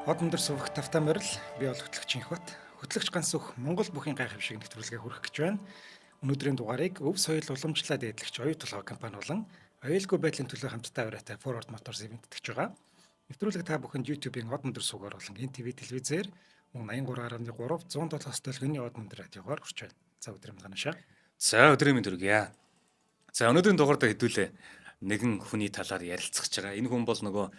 Хот өндөр сувах тавтаа морил би бол хөтлөгч Инхбат. Хөтлөгч ганцөх Монгол бүхийн гайхамшиг нэвтрүүлгээ хүргэх гэж байна. Өнөөдрийн дугаарыг өв соёл уламжлалт эдлэгч оюу толгой компани болон аюулгүй байдлын төлөө хамтдаа авираатай Forward Motors эвэнтгэж байгаа. Нэвтрүүлэг та бүхэнд YouTube-ийн хот өндөр сувгаар болон NTV телевизээр мөн 83.3 107 төлөвний хот өндөр радиогоор хүрч байна. За өдрийн ганашаа. За өдрийн мэнд хүргье. За өнөөдрийн дугаард хэдүүлээ нэгэн хүний талаар ярилцах гэж байгаа. Энэ хүн бол нөгөө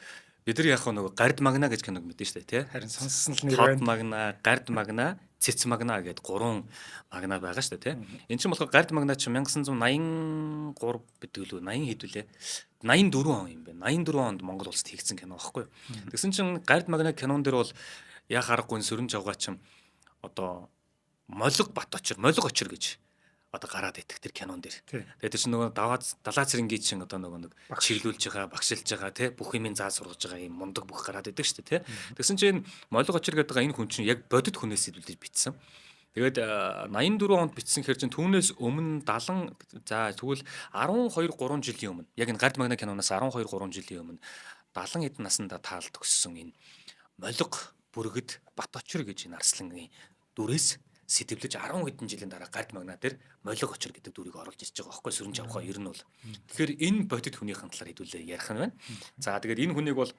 бид нар яг нөгөө гард магна гэж киног мэдэн штэ тий. Харин сонссон л нэр Тод байна. магна, гард магна, цэц магна гэд гурван магна байгаа штэ тий. Энд чинь болохоор гард магна чинь 1983 гэдэг лүү 80 хэдүүлээ. 84 он юм байна. 84 онд Монгол улсад хийгдсэн кино байхгүй юу. Тэгсэн чинь гард магна кинон дээр бол яг харахгүй сөрөн жавгаа чинь одоо молиг бат очир гэж одоо гараад идэх тэр кинон дээр. Тэгээд тэр чинь нөгөө далаа цэрэнгийн чинь одоо нөгөө нэг чиглүүлж байгаа, багшилж байгаа тий бүх юмын заа сургаж байгаа юм мундаг бүх гараад идэг шүү дээ тий. Тэгсэн чинь молиг очир гэдэг энэ хүн чинь яг бодит хүнээс илүүлж бичсэн. Тэгээд 84 онд бичсэн хэр чинь түүнээс өмнө 70 за тэгвэл 12 3 жилийн өмнө яг энэ гард магна киноноос 12 3 жилийн өмнө 70 хэдэн наснда таал төгссөн энэ молиг бүргэд бат очир гэж энэ арслангийн дүрээс сэтвлэж 10 хэдэн жилийн дараа гард магна дээр молиг очир гэдэг дүрийг оруулж ирж байгаа байхгүй сөрөн жавхаа ер нь бол. Тэгэхээр энэ бодит хүнийхэн талаар хэдүүлээ ярих нь байна. За тэгээд энэ хүнийг бол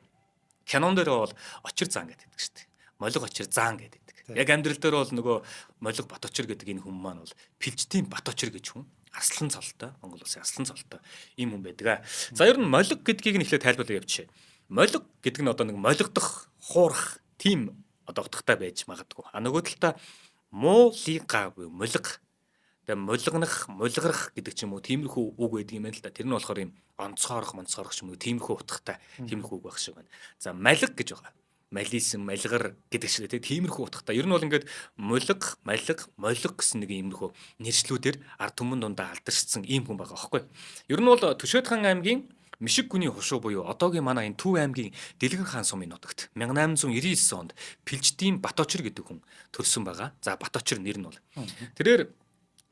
кинон дээр бол очир заан гэдэг шүү дээ. Молиг очир заан гэдэг. Яг амьдрал дээр бол нөгөө молиг бат очир гэдэг энэ хүн маань бол Пилчтийн бат очир гэж хүн. Арслан цолтой, Монгол улсын арслан цолтой ийм хүн байдаг. За ер нь молиг гэдгийг нь эхлээд тайлбарлаа явчих. Молиг гэдэг нь одоо нэг молигдох, хуурах тийм одоо утгатай байж магадгүй. А нөгөө талдаа муулига буюу молиг. Тэгээ мулгарах гэдэг ч юм уу тиймэрхүү үг байдаг юм байна л да. Тэр нь болохоор юм онцгоорох ч юм уу тиймэрхүү утгатай тиймэрхүү үг байх шиг байна. За малиг гэж байгаа. Малисм, малгар гэдэг шиг тиймэрхүү утгатай. Ер нь бол ингээд молиг гэсэн нэг иймэрхүү нэршлүүдээр ард түмэн дундаа алдаршсан ийм хүн байгаа байхгүй. Ер нь бол Төшөөд хаан аймгийн Мишиг гүний хушуу буюу одоогийн манай энэ Төв аймгийн Дэлгэр хаан сумын нутагт 1899 онд Пилчтийн Баточир гэдэг хүн төрсөн байгаа. За Баточир нэр нь бол. Тэрээр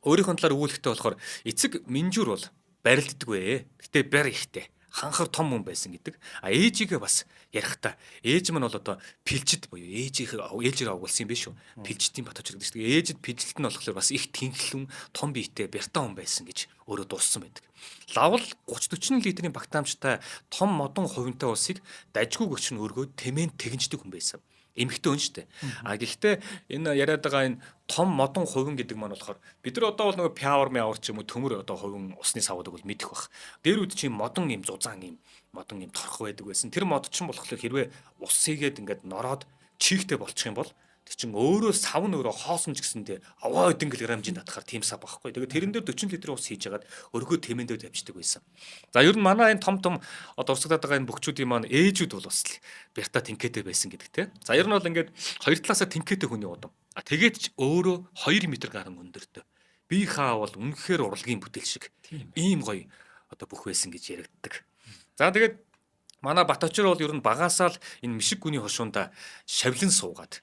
өөрийнхөө талаар өгүүлэхтэй болохоор эцэг Минжүр бол барилддаг вэ. Гэтэ бар ихтэй. Ханхар том хүн байсан гэдэг. А ээжигээ бас ярихдаа ээж маань бол одоо Пилчид буюу ээжээр агуулсан юм биш үү. Пилчтийн Баточир гэдэг чинь ээжид Пилчилт нь болохоор бас их тэнхлэн том биетэй бяртаа хүн байсан гэж өөрөө дууссан байдаг. Лавл 30-40 литрийн багтаамжтай том модон хувинтай усыг дажгүй гөч нь өргөөд тэмээн тэгнждэг хүн байсан. Эмхтэй хүн шүү дээ. А гэхдээ энэ яриад байгаа энэ том модон хувин гэдэг маань болохоор бид нар одоо бол нөгөө пяавар ч юм уу төмөр одоо хувин усны савуудаг бол мэдэх бах. Дээр үд чинь модон юм зузаан юм модон юм торох байдаг байсан. Тэр мод чинь болохоор хэрвээ ус хийгээд ингээд нороод чихтэй болчих юм бол тэр чин өөрөө сав нь өөрөө хоосон ч гэсэндээ аваа хэдэн килограммжийн татахаар тийм сав байхгүй. Тэгээд тэрэн дээр 40 литрийн ус хийж ягаад өргөө тэмээндээ тавьчихдаг байсан. За ер нь манай энэ том одоо усгадаад байгаа энэ бөхчүүдийн маань ээжүүд бол бас бярта тэнхээтэй байсан гэдэг те. За ер нь бол ингээд хоёр талаасаа тэнхээтэй хүний удам. А тэгээд ч өөрөө 2 м гарan өндөртэй. Бие хаа бол үнэхээр урлагийн бүтээл шиг ийм гоё одоо бүх байсан гэж яригддаг. За тэгээд манай Баточир бол ер нь багасаа л энэ Мишиг гүний хошуунда шавлин суугаад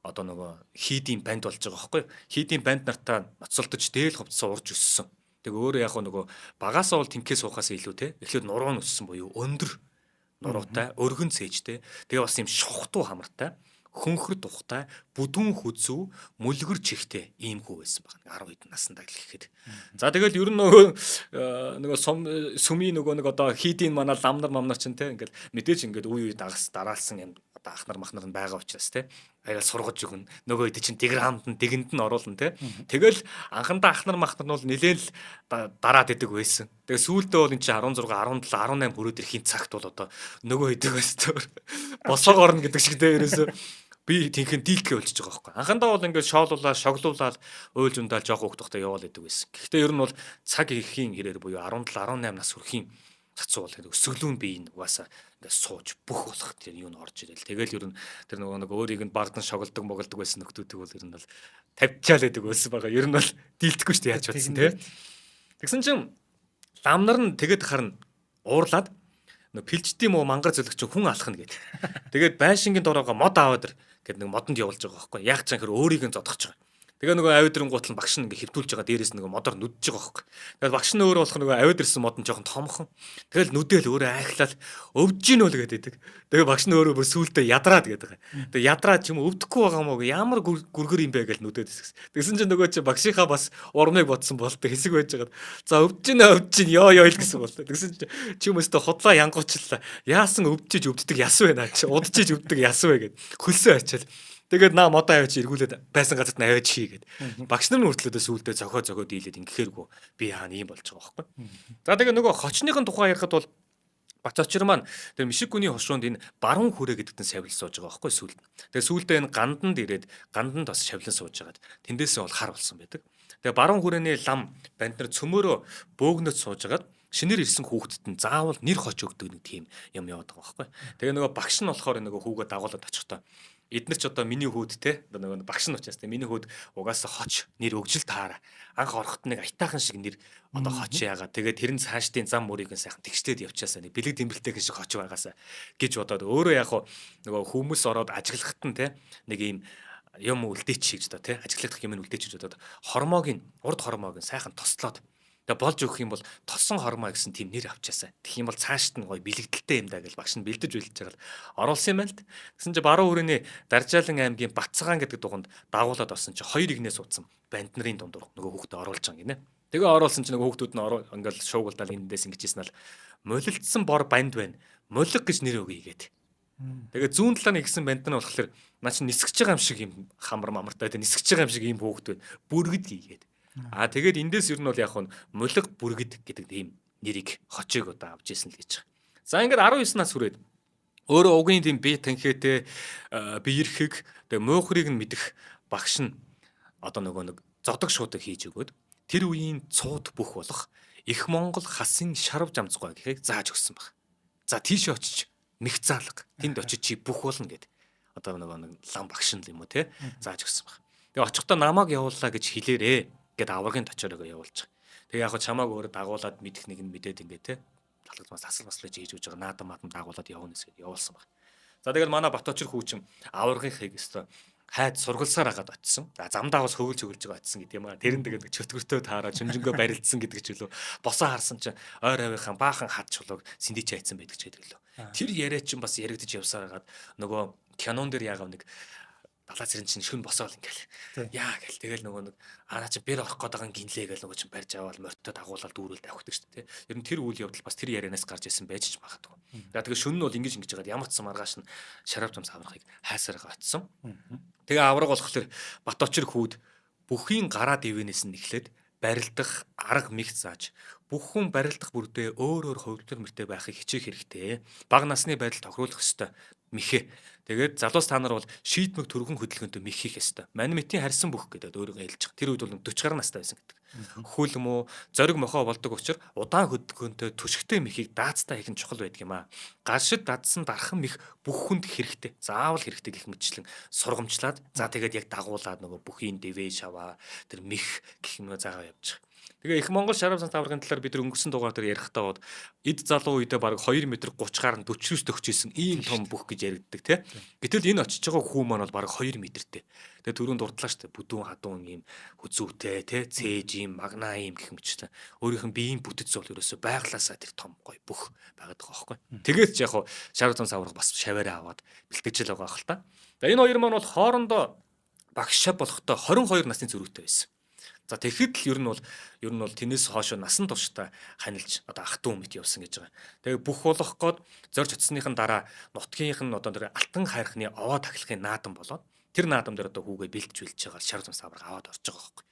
одоо нөгөө хийдийн банд болж байгаа байхгүй. Хийдийн банд нартаа ноцолдож дээл хувцас урж өссөн. Тэгээ өөрөө яг нөгөө багасаа бол тэнхээ суухаас илүү те. Эхлээд нуруу нь өссөн буюу өндөр нуруутай, өргөн цээжтэй. Тэгээ бас юм шухтуу хамартай, хөнхөр тухтай, бүдүүн хүзүү, мүлгэр чихтэй ийм хүү байсан байна. 10 хэдэн наснда гэхэд. За тэгэл ер нь нөгөө сүмийн нөгөө нэг одоо хийдийн манай ламнар мамнар чинь те ингээд мэдээж ингээд үе дараалсан юм одоо ахнар махнар нь байгаа учраас те аяга сургаж өгнө. Нөгөө хэд чинь диграмд нь дэгэнд нь оруулна те. Тэгэл анхандаа ахнар махнар нь бол нэлээл дараад идэг байсан. Тэгээ сүүлдээ бол эн чинь 16, 17, 18 хүрээд ирэхийн цагт бол одоо нөгөө хэдэг байсан. Босоог орно гэдэг шиг те ерөөсөө би тэнхэн дийлхээ болчихж байгаа байхгүй. Анхандаа бол ингээд шоолуулаад, шоглуулаад, уйлж ундаал жоох хөөхтөхтэй яваал идэг байсан. Гэхдээ ер нь бол цаг ихийн хэрээр буюу 17, 18 нас хүрэхийн цацуу бол өсөглүүн бие нь угаасаа ингээд сууж бүх болох тэр юу н орж ирэл. Тэгэл ер нь тэр нөгөө нэг өөрийг нь бардан шоглдог моголдог байсан нөхдүүдийг бол ер нь бол тавьчаал байдаг байсан байгаа. Ер нь бол дийлдэхгүй шүү дээ яаж бодсон те. Тэгсэн чинь ламнар нь тэгэд харна уурлаад Пилчтийн муу мангар зөлөгч хүн алхна гэдэг. Тэгээд байшингийн дороогоо мод аваад гэдэг нэг модонд явуулж байгаа байхгүй. Яг ч анхэр өөрийг нь зодгож байгаа. Тэгээ нөгөө авид ирэнгуут нь багш нь ингээ хэвтүүлж байгаа дээрээс нөгөө модоор нүдж байгаа байхгүй. Тэгээд багш нь өөрөө болох нөгөө авид ирсэн мод нь жоохон томхон. Тэгэл нүдэл өөрөө айхлаад өвдөж гин үл гэдэг. Тэгээ багш нь өөрөө бүр сүултээ ядраад гэдэг. Тэгээ ядраад ч юм өвдөхгүй байгаа мó ямар гүргэр юм бэ гэж нүдэд хэсгс. Тэгсэн чинь нөгөө чи багшийнхаа бас урмыг бодсон бол тэ хэсэг байж байгаа. За өвдөж гин ёо л гэсэн бол. Тэгсэн чинь чи хүмүүстэй худлаа янгуучлаа. Яасан өвдөж өвддөг яс вэ наа чи удажиж өвддөг яс вэ гэд хөлсөө ачаал. Тэгээд наа модоо аваач эргүүлээд байсан газарт нь аваач хий гэд. Багш нар нь хүртлөөдөө сүулдэ зохио дийлээд ингэхээргүй би хаана юм болж байгаа байхгүй. За тэгээ нөгөө хочныхын тухай ярихад бол Баточир маань тэр Мишиг гүний хошуунд энэ баруун хүрээ гэдэгт нь савлж сууж байгаа байхгүй сүлд. Тэгээ сүлдээ энэ ганданд ирээд ганданд бас шавлан сууж байгаад тэндээсээ бол хар болсон байдаг. Тэгээ баруун хүрээний лам банд нар цөмөөрөө бөөгнөд сууж байгаад шинээр ирсэн хүүхдэд нь заавал нэр хоч өгдөг нэг тийм юм яваад байгаа байхгүй. Тэгээ нөгөө багш нь болохоор нөгөө хүүгээ дагуулад очихдоо эднэр ч одоо миний хүүд те одоо нөгөө багш нь учраас те миний хүүд угаасаа хоч нэр өгжил таараа анх орохт нэг аятайхан шиг нэр одоо хоч яагаад тэгээд тэр нь цаашдын зам мөрийг нь сайхан тэгчлээд явчаасаа нэг бэлэг дэмбэлтэй шиг хоч байгаасаа гэж бодоод өөрөө яг нөгөө хүмүүс ороод ажиглахт нь те нэг ийм юм үлдээч гэж одоо те ажиглагдах юм үлдээч гэж бодоод урд хормоог нь сайхан тослоод тэгээ болж өгөх юм бол толсон хормоо гэсэн тийм нэр авчаасаа. Тэгэх юм бол цаашд нь гоё бэлэгдэлтэй юм даа гэж багш нь бэлдэж байгаа л оруулсан юм байна л. Гэсэн чи баруун хүрээний Даржаалан аймгийн Батцагаан гэдэг дугуйнд дагуулад орсон чи хоёр игнээс уудсан банд нарын дундуур нөгөө хүүхдээ оруулж байгаа гинэ. Тэгээ оруулсан чи нөгөө хүүхдүүд нь ингээл шуугуулдал эндээс ингэжсэн л молилдсан бор банд байна. Молиг гэж нэр өгье гээд. Тэгээ зүүн талаар нэгсэн банд нь болохоор наа чи нисгэж байгаа юм шиг юм хамар мамартай тэ нисгэж байгаа юм шиг юм хүүхдүүд бүргэд гийгээд. Тэгээд эндээс ер нь бол яг нь молиг бүргэд гэдэг тийм нэрийг хочиг одоо авч ирсэн л гэж байгаа. За ингээд 19 нас хүрээд өөрөө угийн тийм бие танхитэй биерхэг тэгээ муухрыг нь мэдэх багш нь одоо нөгөө нэг зодог шуудаг хийж өгөөд тэр үеийн цууд бүх болох их Монгол хасын шарав жамцгой гэхийг зааж өгсөн баг. За тийш очиж мэх заалга тэнд очиж чи бүх болно гэд одоо нөгөө нэг лам багш нь юм уу те зааж өгсөн баг. Тэгээ очихдоо намайг явууллаа гэж хэлээрээ гэд аваргын точоороо явуулж байгаа. Тэгээ яг чамааг өөрөө дагуулад мэдэх нэг нь мэдээд ингээ те талгаас асал маслаж хийж өгж байгаа наадам дагуулад явна гэсэд явуулсан баг. За тэгэл манай Баточир хүүчин аваргынхыг өстой хайд сургалсаар агаад очсон. За замдаа бас хөвөлж байгаа очсон гэдэг юм аа. Тэр нь тэгээд чөтгөртөө таараа чүнжэнгөө барилдсан гэдэг ч үлээ. Босоо харсан чинь ойр авийнхаа баахан хад чулууг сэндэж хайцсан байдаг ч гэдэг лөө. Тэр яриа чинь бас яригдж явсаар агаад нөгөө кинон дээр яагав нэг далаа зэрэн чинь шүн босоол ингээл яа гэл тэгэл нөгөө нэг араа чи бэр орох гээд байгаа гинлээ гэл нөгөө чинь барьж аваад морьтой дагуулаад дүүрэл давхдаг шүү дээ. Ер нь тэр үйл явдал бас тэр ярианаас гарч исэн байж ч магадгүй. За тэгээ шүн нь бол ингэж жагаад ямар ч сум маргааш нь шарав зам саврахыг хайсараа очсон. Тэгээ авраг болохоор Баточир хүүд бүхийн гараа дэвэнээс нь эхлээд барилдах арга мэх зааж бүх хүн барилдах бүрдээ өөр хувилбар мөртэй байхыг хичээх хэрэгтэй. Бага насны байдал тохируулах ёстой. Мэхэ. Тэгээд залуус та нар бол шийдмэг төргөн хөдөлгөөнтэй мэх хийх ёстой. Мань мэтийн харьсан бүх гэдэг өөрийгөө хэлж байгаа. Тэр үед бол 40 гаруй настай байсан гэдэг. Хөл мө зориг мохоо болдог учраас удаан хөдөлгөөнтэй түшигтэй мехийг даацтай хийх нь чухал байдаг юм аа. Галшид дадсан дархан мэх бүх хүнд хэрэгтэй. Заавал хэрэгтэй гэх мэтчлэн сургамжлаад за тэгээд яг дагуулад нөгөө бүхийн дэвэ шаваа тэр мэх гэх юм заагаа явж байгаа. Тэгээ их Монгол шарав зам таврын талаар бид өнгөрсөн дугаар дээр ярихдаа бод эд залуу үедээ баг 2 м 30 гаруй 40-өөс төгчээсэн ийм том бүх гэж яригддаг тий. Гэтэл энэ очиж байгаа хүү маань бол баг 2 м-тэй. Тэгээ түрүүнд дурдлаа штэ бүдүүн хадуун ийм хүзүүтэй тий цээж ийм магнаа ийм гэх мэтчлэн өөрийнх нь биеийн бүтэц бол ерөөсөй байглаасаа тэр том гой бүх байгаад байгаа байхгүй. Тэгээд ч яг шарав зам саврах бас шаваараа аваад бэлтгэж л байгаа хэл та. Тэгээ энэ хоёр маань бол хоорондоо багш шав болохтой 22 насны зүрхтэй байсан. За тэгэхэд л ер нь бол тэрнээс хоошо насан туршдаа ханилж одоо ах トゥ мэт явсан гэж байгаа. Тэгээ бүх болох гээд зорж очсныхын дараа нутгийнх нь одоо тэр алтан хайрхны овоо тахилахын наадам болоод тэр наадам дээр одоо хүүгээ бэлтж байгаа шарав зам савраг аваад орж байгаа байхгүй.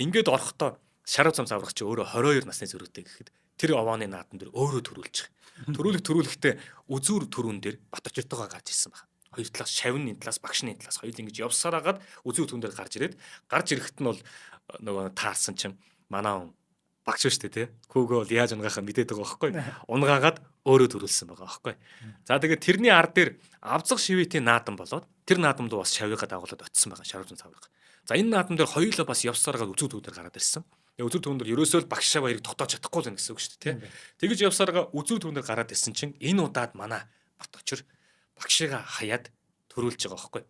Ингээд орохдоо шарав зам саврагч өөрөө 22 насны зүрхтэй гэхэд тэр овооны наадам дээр өөрөө төрүүлж байгаа. Төрүүлэхдээ үзүүр төрүүн дээр Баточиртойгоо гарч ирсэн байна. Хоёр талаас шавны талаас багшны талаас хоёул ингэж явсаар агаад үзүүр төрүүн дээр гарч ирэхэд нь бол нөгөө таарсан чинь манай багш шүү дээ тий. Хүүгөө бол яаж унгахаа мэдээд байгаа байхгүй. Унгаагаад өөрөө төрүүлсэн байгаа байхгүй. За тэгээд тэрний ард дээр авцах шивэтийн наадам болоод тэр наадамд бас шавьяга дагуулад очсон байгаа шарав зам савраг. За энэ наадам дээр хоёулаа бас явсараагаад үзүүр төрүүн дээр гараад ирсэн. Үзүүр төрүүн дээр ерөөсөө л багш шав хоёрыг тогтоож чадахгүй л гэсэн үг шүү дээ тий. Тэгэж явсараагаа үзүүр төрүүн дээр гараад ирсэн чинь энэ удаад манай Баточир багшигаа хаяад төрүүлж байгаа байхгүй.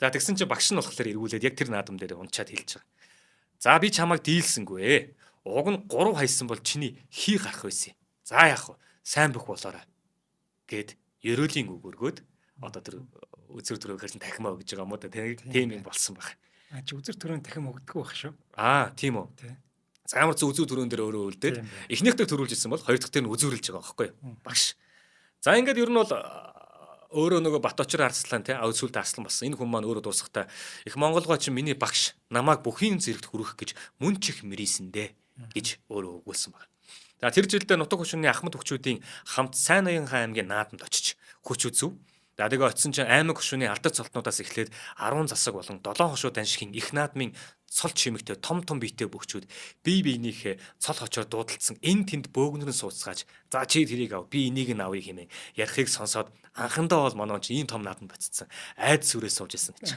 За тэгсэн чинь багш нь болохоор эргүүлээд яг тэр наадам дээр унчаад хэлж байгаа. За би чамайг дийлсэнгүй. Уг нь 3 хайсан бол чиний хий гарах байсан. За яах вэ? Сайн бүх болоорой гэд ерөөлийн үг өргөөд одоо тэр үзэр төрөө хэлэн тахимаа өгж байгаа юм уу да тийм юм болсон баг. Чи үзэр төрөнд дахин өгдөггүй байх шүү. Тийм үү. Тий. За ямар ч үзүү төрөн дээр өөрөө үлдээд эхнийхдээ төрүүлж ирсэн бол хоёр дахь дээр нь үзүүрлж байгаа байхгүй юу? Багш. За ингээд ер нь бол өөрөө нөгөө Баточир Арслан тий Авсүлд Арслан болсон. Энэ хүн маань өөрөө дуусахтаа их Монголгой чинь миний багш намайг бүхийн зэрэгт хүргэх гэж мөн чих мэрийсэндэ гэж өөрөө өгүүлсэн байна. За тэр жилдээ Нутаг хөшүүний Ахмад хүчүүдийн хамт Сайн Ноёнхан аймгийн наадамд очиж хүч үзв. За тэгээ очисон чинь аймаг хөшүүний алдар цолтнуудаас эхлээд 10 засаг болон 7 хошуу даншигын их наадмын цол чимэгтэй том биетэй бөхчүүд бие биенийхээ цол хочоор дуудалдсан энэ тэнд бөөгнөрн сууцгааж за чи тэрийг ав би энийг нь авъя хэмээн ярихыг сонсоод анхандаа бол манай чи ийм том наадамд очсон айд сүрээс сууж исэн гэж.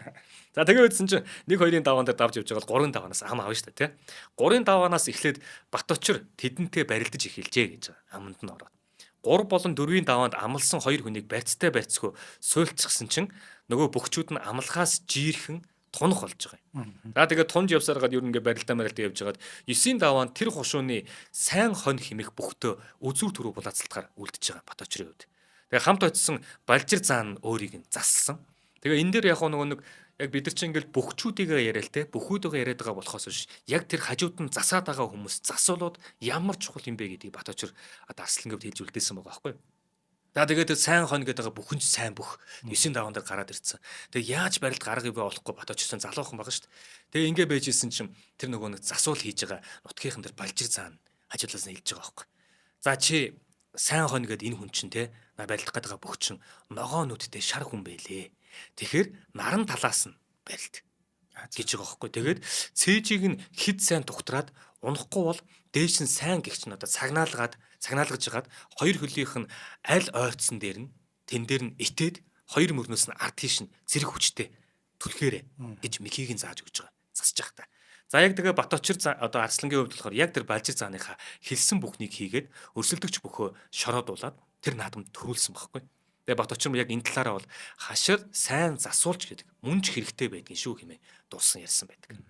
За тэгээ үдсэн чинь 1-2-ын даваан дээр давж явж байгаа бол 3-ын даваанаас ам авна шүү дээ тий. 3-ын даваанаас эхлээд Баточир тэдэнтэй барилдаж эхэлжээ гэж аманд нь ороод 3 болон 4-ийн даваанд амлсан 2 хүнийг барьцтай барьцгүй суйлцсан чинь нөгөө бөхчүүд нь амлахаас жиирхэн тунах болж байгаа юм. За тэгээд тунж явсаар гад ер нь ингээ барилдаа явж байгаад 9-ийн даваанд тэр хошууны сайн хонь химэх бөхтөө үзүүр төрөө булаацалтаар үлдчихэж байгаа Баточрын үед. Тэгээ хамт очисон Балжир заан өөрийг нь зассан. Тэгээ энэ дээр яг нөгөө нэг яг бид нар чинь ингээл бөхчүүдийгээ яриа л те бөхүүдийгээ яриад байгаа болохоос биш яг тэр хажууд нь засаад байгаа хүмүүс засуулууд ямар чухал юм бэ гэдгийг Баточир Арслан гэвд хэлж үлдээсэн байгаа байхгүй юу. За тэгээд сайн хонь гэдэг байгаа бүхэн ч сайн бүх 9-ийн даваан дээр гараад ирсэн. Тэгээ яаж барилд гаргах вэ болохгүй Баточирсан залуухан байгаа шүү дээ. Тэгээ ингээ байж исэн чинь тэр нөгөө нэг засуул хийж байгаа нутгийнхан дээр Балжир заан ажиглаас нь хэлж байгаа байхгүй. За чи сайн хонь гэдэг энэ хүн чинь те барилдах гэдэг байгаа бүх чинь ногоо нүдтэй шар хүн байлээ. Тэгэхээр наран талаас нь барилд гэж байгаа байхгүй. Тэгээд цээжийг нь хэд сайн тухтраад унахгүй бол дээш нь сайн гихч нь одоо цагнаалгаж жагаад хоёр хөлийнх нь аль ойрцсон дээр нь тэн дээр нь итээд хоёр мөрнөөс нь ард тийш нь зэрэг хүчтэй түлхээрэ гэж мөхийг нь зааж өгч байгаа. Засаж явах та. За яг тэгээ Баточир одоо Арслангийн хувьд болохоор яг тэр Балжир зааныхаа хэлсэн бүхнийг хийгээд өрсөлдөгч бөхөө шороодуулаад тэр наадамд төрүүлсэн байхгүй. Тэгээ Баточир яг энэ талаараа бол хашир сайн засуулж гэдэг мөнч хэрэгтэй байдгийн шүү хэмээн дуусан ярьсан байдаг.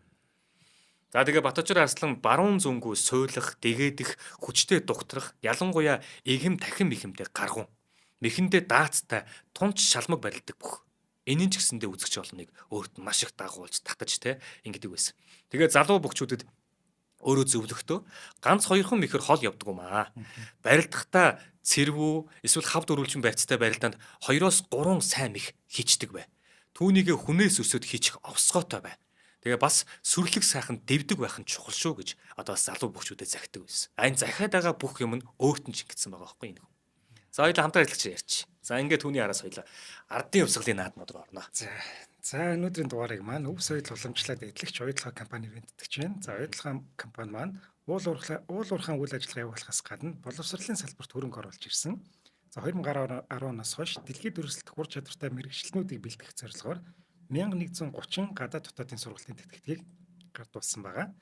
За тэгээ Баточир Арслан баруун зүнгүү суйлах, дэгээдэх, хүчтэй дугтрах, ялангуяа эгэм тахин мэхэмтэй гаргуун. Мэхэндээ даацтай тунч шалмаг барилдаг бүх. Энийн ч гэсэндээ үзэгч олныг өөрт нь маш их дагуулж татаж те ингэдэг байсан. Тэгээ залуу бөхчүүдэд өөрөө зөвлөхдөө ганц хоёрхан мэхэр хол явдаг юм аа. Барилдахдаа цэрвүү эсвэл хав дөрвөлжин байцтай барилдаанд 2-3 сайн мэх хийчдэг бай. Түүнийгээ хүнээс өсөд хийчих овсгоотой бай. Тэгээ бас сүрлэг сайхан дэвдэг байх нь чухал шүү гэж одоо залуу бөхчүүдэд захидаг байсан. Энэ захиад байгаа бүх юм нь өөрт нь шингэсэн байгаа байхгүй энэ. За хоёул хамтран ажиллаж ярьч. За ингээд түүний араас хоёул ардын явсгалын наадмууд руу орно. За өнөөдрийн дугаарыг маань өв соёл уламжлалт эдлэгч оюутлага компани бэлтгэж байна. За оюутлага компани маань уул уурхайн үйл ажиллагаа явуулахаас гадна боловсролын салбарт хөрөнгө оруулж ирсэн. За 2010 оноос хойш дэлхийд өрсөлдөх ур чадвартай мэрэгчлэнүүдийг бэлтгэх зорилгоор 1130 гадаад дотоодын сургалтын тэтгэгдгийг гардуулсан байгаа.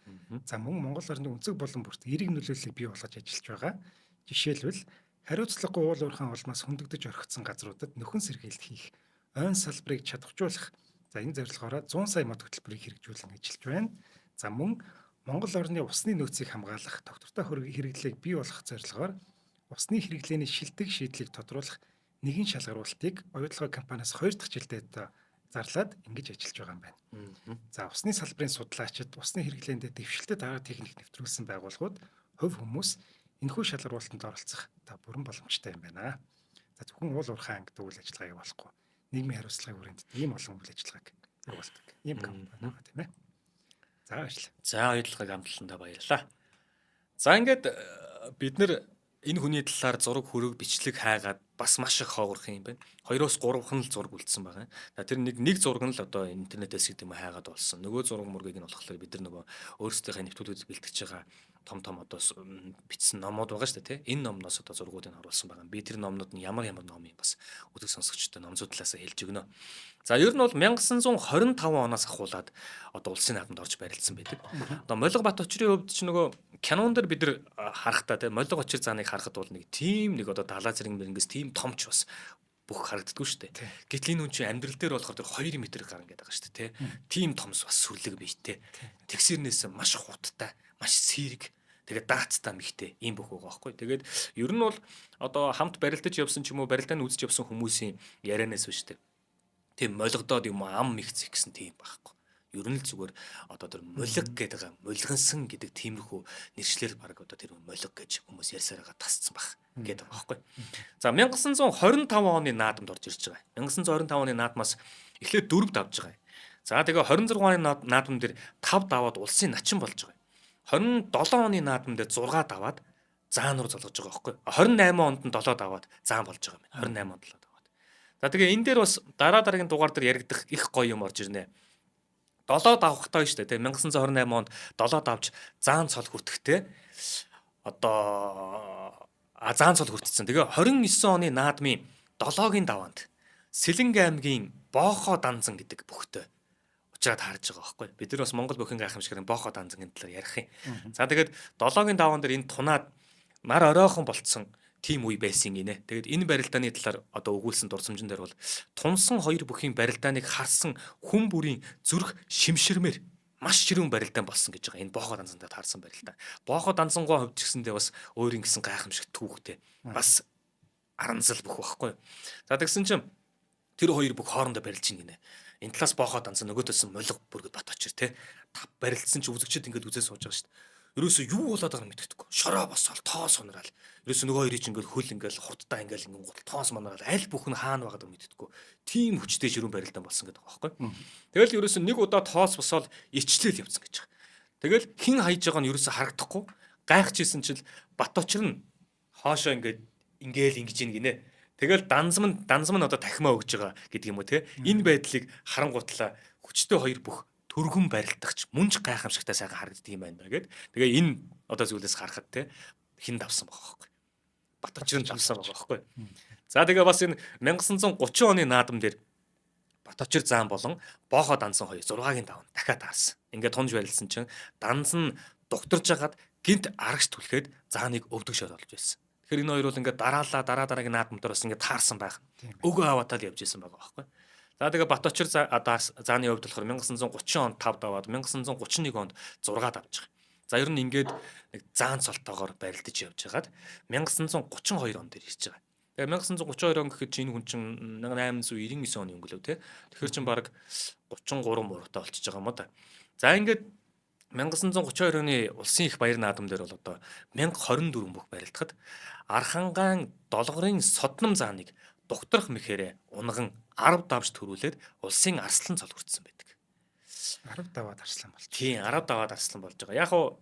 За мөн Монгол орны өнцөг болон бүрт эерэг нөлөөллийг бий болгож ажиллаж байгаа. Жишээлбэл хариуцлагагүй уул уурхайн улмаас хөндөгдөж орхигдсон газруудад нөхөн сэргийлт хийх, ойн салбарыг чадваржуулах. За энэ зорилгоороо 100 сая мод хөтөлбөрийг хэрэгжүүлэн ажиллаж байна. За мөн Монгол орны усны нөөцийг хамгаалах, тогтвортой хэрэглээг бий болгох зорилгоор усны хэрэглээний шилдэг шийдлийг тодруулах нэгэн шалгаруултыг оюутлага компаниас 2 дахь жилдээ зарлаад ингэж ажиллаж байгаа юм байна. За усны салбарын судлаачид усны хэрэглээндээ дэвшилтэд арга техник нэвтрүүлсэн байгууллагууд хувь хүмүүс энэхүү шалгаруултанд оролцох бүрэн боломжтой юм байна. За зөвхөн уул уурхай анги үйл ажиллагаа явуулахгүй нийгмийн хариуцлагын хүрээнд ийм олон үйл ажиллагааг явуулдаг. Ийм компани байна тийм ээ. За баярлалаа. За оюутлагыг амтлалтанд баярлалаа. За ингээд бид нэр энэ хүний талаар зураг хөрөг бичлэг хайгаад бас маш их хоогорох юм байна. 2-3 хан л зураг үлдсэн байгаа. Тэр нэг зураг нь л одоо интернетээс гэдэг юм хайгаад болсон. Нөгөө зураг мургийг нь болохоор бид нар нөгөө өөрсдийнхээ нэвтрүүлгүүд бэлтгэж байгаа том одоо бичсэн номууд байгаа шүү дээ тийм. Энэ номноос одоо зургуудыг харуулсан байгаа. Би тэр номнууд нь ямар ном юм бас өдөг сонсогчтой номзууд талаас хэлж өгнө. За ер нь бол 1925 оноос ахуулаад одоо улсын наадамд орж барилдсан байдаг. Одоо Молго Баточрын хувьд ч нөгөө кинон дээр бид нар харахтаа тийм Молго Очир зааныг харахад бол нэг тийм нэг одоо далаа зэрэг мэрэнгээс тийм томч бас бүх харагддаггүй шүү дээ. Гэтэл энэ хүн чинь амьдрал дээр болохоор тэр 2 м гарна гэдэг байгаа шүү дээ. Тийм томс бас сүрлэг бийтэй. Тэгсэрнээс маш хуттай, маш сэрэг. Тэгээд даацтай михтэй ийм бүх байгаа байхгүй. Тэгээд ер нь бол одоо хамт барилдаж явсан ч юм уу барилдааны үзэж явсан хүмүүсийн ярианаас биш үү. Тийм молгодоод юм ам михцэх гэсэн тийм байхгүй. Ер нь л зүгээр одоо тэр молиг гэдэг байгаа мулгансан гэдэг тиймэрхүү нэршлэр баг одоо тэр молиг гэж хүмүүс ярьсаар байгаа тасцсан баг гэдэг байгаа байхгүй. За 1925 оны наадамд орж ирж байгаа. 1925 оны наадмаас эхлээд 4 давж байгаа. За тэгээ 26 оны наадам дээр 5 даваад улсын начин болж байгаа. 27 оны наадам дээр 6 даваад заан руу залгаж байгаа байхгүй. 28 онд нь 7 даваад заан болж байгаа юм. 28 онд 7 даваад. За тэгээ энэ дээр бас дараагийн дугаар дээр яригдах их гоё юм орж ирнэ. 7 давхтай шүү дээ. 1928 онд 7 давж заан цол хүртэхтэй одоо заан цол хүртсэн. Тэгээ 29 оны наадмын 7-гийн даваанд Сэлэнг аймгийн Боохоо данзан гэдэг бүхтэй учраад харж байгаа байхгүй. Бид нар бас Монгол бүхэн гайхамшигын Боохоо данзангийн талаар ярих юм. За тэгээд 7-гийн даваан дээр энэ тунаад нар оройхон болцсон тийм үе байсан гинэ. Тэгээд энэ барилдааны талаар одоо өгүүлсэн дурсамжин дээр бол тунсан хоёр бүхийн барилдааныг харсан хүн бүрийн зүрх шимширмээр маш ширүүн барилдаан болсон гэж байгаа. Энэ Боохоо данзандаа таарсан барилдаан. Боохоо данзангоо хувьд ч гэсэндээ бас өөрийн гэсэн гайхамшигт түүхтэй. Бас аранзал бүх байхгүй. За тэгсэн чинь тэр хоёр бүх хоорондоо барилж ин гинэ. Энэ талаас Боохоо данзан нөгөөдөөс молго бүргэд бат очир те. Тав барилдсан чи үзэгчд ингээд үзээ сууж байгаа шүү дээ. Ерөөсөө юу болоод байгааг мэддэхгүй. Шороо босоол, тоо сонрал. Ерөөсөө нөгөө хоёрыг чинь ингээл хөл ингээл хурдтай ингээл гол тоос манарал аль бүх нь хаана байгааг мэддэхгүй. Тийм хүчтэй ширүүн барилдаан болсон гэдэг байгаа байхгүй. Тэгэл ерөөсөө нэг удаа тоос босоол ичлэл явцсан гэж байгаа. Тэгэл хин хайж байгаа нь ерөөсөө харагдахгүй. Гайхажсэн чил Баточир нь хоошоо ингээл ингэж ийн гинэ. Тэгэл данзам нь одоо тахимаа өгж байгаа гэдэг юм уу те. Энэ байдлыг харангуутлаа хүчтэй хоёр бүх төргөн барилдагч мунж гайхамшигтай сайхан харагддаг юм байна гэд. Тэгээ энэ одоо зүйлээс харахад те хин давсан байгаа байхгүй. Баточир нь давсан байгаа байхгүй. За тэгээ бас энэ 1930 оны наадам дээр Баточир заан болон Боохоо данзан хоёр 6-гийн даван дахиад таарсан. Ингээд тунж барилсан чинь данзан докторж хагаад гинт арагш түлхээд зааныг өвдөг шор болж байсан. Тэгэхээр энэ хоёр бол ингээд дараагийн наадамтаар бас ингээд таарсан байх. Өгөө аваатаа л явж исэн байгаа байхгүй. За тэгээ Баточир зааны хувьд болохоор 1930 онд 5 даваад 1931 онд 6 давж байгаа. За ер нь ингээд нэг заан цолтоогоор барилдаж явж байгаад 1932 онд ирж байгаа. Тэгээ 1932 он гэхэд чинь хүн чинь 1899 оны өнгөлөв те. Тэгэхээр чинь баг 33 муруутай болчихж байгаа юм да. За ингээд 1932 оны улсын их баяр наадам дээр бол одоо 1024 бүх барилдахад Архангаан долгорын содном зааныг докторх мэхээрээ унган 10 давж төрүүлээд улсын арслан цол хүртсэн байдаг. 10 даваад арслан болж. Тийм 10 даваад арслан болж байгаа. Яг хуу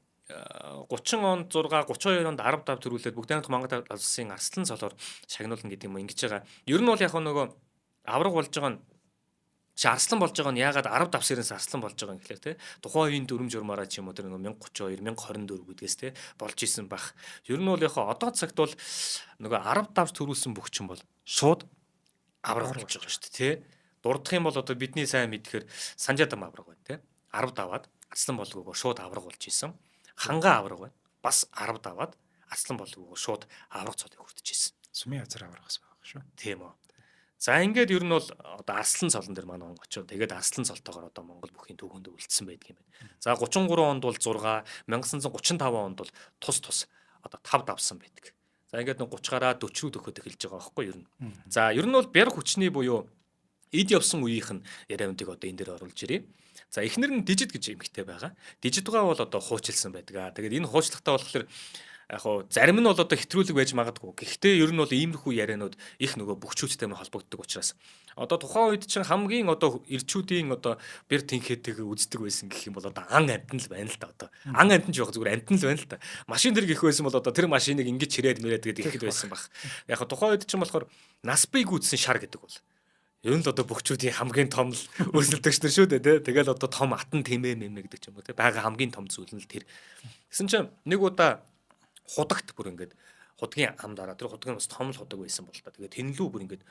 30 онд 6, 32 онд 10 дав төрүүлээд бүгд найрамдах Монгол улсын арслан цолоор шагнуулна гэдэг юм ингэж байгаа. Ер нь бол яг нөгөө авраг болж байгаа нь арслан болж байгаа нь яагаад 10 давсэрээс арслан болж байгаа юм гэхлээр те тухайн үеийн дүрм журмаараа ч юм уу тэр 1032 1024 гэдгээс те болж исэн бах. Ер нь бол яг одоо цагт бол нөгөө 10 давс төрүүлсэн бүх ч юм бол шууд авраг болж байгаа шүү дээ те. Дурдах юм бол одоо бидний сайн мэдхээр Санжаадам авраг байна те. 10 даваад арслан болгоогоо шууд авраг болж исэн. Хангаа авраг байна. Бас 10 даваад арслан болгоогоо шууд авраг цолыг хүртэж исэн. Сумын азар аврагас байгаа шүү. Тийм үү. За ингээд ер нь бол одоо арслан цолон дээр манай он очив. Тэгээд арслан цолтойгоор одоо Монгол бүхийн түүхэнд үлдсэн байдаг юм байна. За 33 онд бол 6, 1935 онд бол тус одоо 5 давсан байдаг. За ингээд 30-аараа 40 рүү төгөөд эхэлж байгаа байхгүй ер нь. За ер нь бол бяр хүчний буюу эд явсан үеийнх нь яриамтыг одоо энэ дээр оруулж ирье. За эхнэр нь Дижид гэж эмэгтэй байгаа. Дижидгаа бол одоо хуучилсан байдаг. Тэгээд энэ хуучлагтаа болохоор яг хоо зарим нь бол одоо хэтрүүлэг байж магадгүй. Гэхдээ ер нь бол иймэрхүү ярианууд их нөгөө бөхчүүдтэй холбогддог учраас одоо тухайн үед чинь хамгийн одоо ирчүүдийн одоо бэр тэнхээтэйг үздэг байсан гэх юм бол одоо ан амтан л байна л да одоо. Ан амтан ч яг зүгээр амтан л байна л да. Машин дэр гэх байсан бол одоо тэр машиныг ингэж чирээд мэрээд гэдэг ихэд байсан баг. Яг хоо тухайн үед чинь болохоор насбыг үзсэн шар гэдэг бол ер нь л одоо бөхчүүдийн хамгийн том л өрсөлдөгч нар шүү дээ. Тэгэл одоо том атан тэмээ мэмэ гэдэг ч юм уу те. Бага хамгийн том зүйл нь л тэр. Гэсэн чинь нэг удаа худагт бүр ингээд худгийн ам дараа тэр худгийн бас том л худаг байсан бол та. Тэгээд тэнлүү бүр ингээд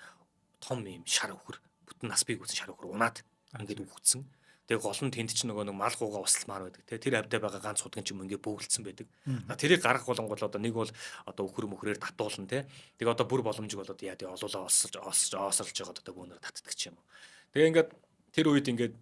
том юм шар өхөр бүтэн нас бийг үзсэн шар өхөр унаад ингээд үхсэн. Тэгээ гол нь тэнд чинь нөгөө нэг мал гуугаа усалмаар байдаг те. Тэр хавьдаа байгаа ганц худгын ч юм ингээ бөглөцсөн байдаг. Тэрийг гаргах болгонгол одоо нэг бол одоо өхөр мөхрээр татуулна те. Тэгээ одоо бүр боломжиг болоод яа тэгээ олуулаа осолж жагаад одоо бөөнөр татдаг ч юм уу. Тэгээ ингээд тэр үед ингээд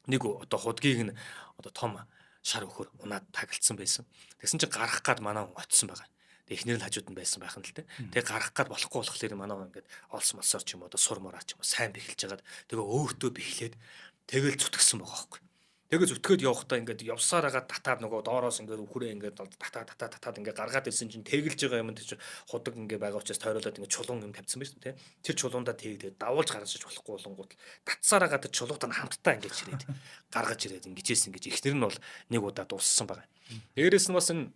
нэг одоо худгийг нь одоо том шар өхөр унаад тагилцсан байсан. Тэгсэн чинь гарах гад манаа очсон байгаа. Эхнэр нь хажууд нь байсан байх нь л те. Тэгээ гарах гад болохгүй болохоор манаа ингээд олс молсоор ч юм уу одоо сур мураа ч юм уу сайн бэхэлж жагаад тэгээ өөртөө бэхлээд тэгэл зүтгэсэн байгаа байхгүй. Тэгээ зүтгээд явахдаа ингээд явсаар байгаа татаад нөгөө доороос ингээд үхрээ ингээд татаад ингээд гаргаад ирсэн чинь тэгэлж байгаа юм тийч худаг ингээд байгаа учраас тойруулаад ингээд чулуун юм тавьсан байна шүү дээ. Тэр чулуундаа тэгээд давуулж гаргаж болохгүй болонгууд татсаар байгаа тэр чулуутай хамтдаа ингээд чирээд гаргаж ирээд ингэжсэн гэж ихнэр нь бол нэг удаа дууссан байгаа. Дээрээс нь бас энэ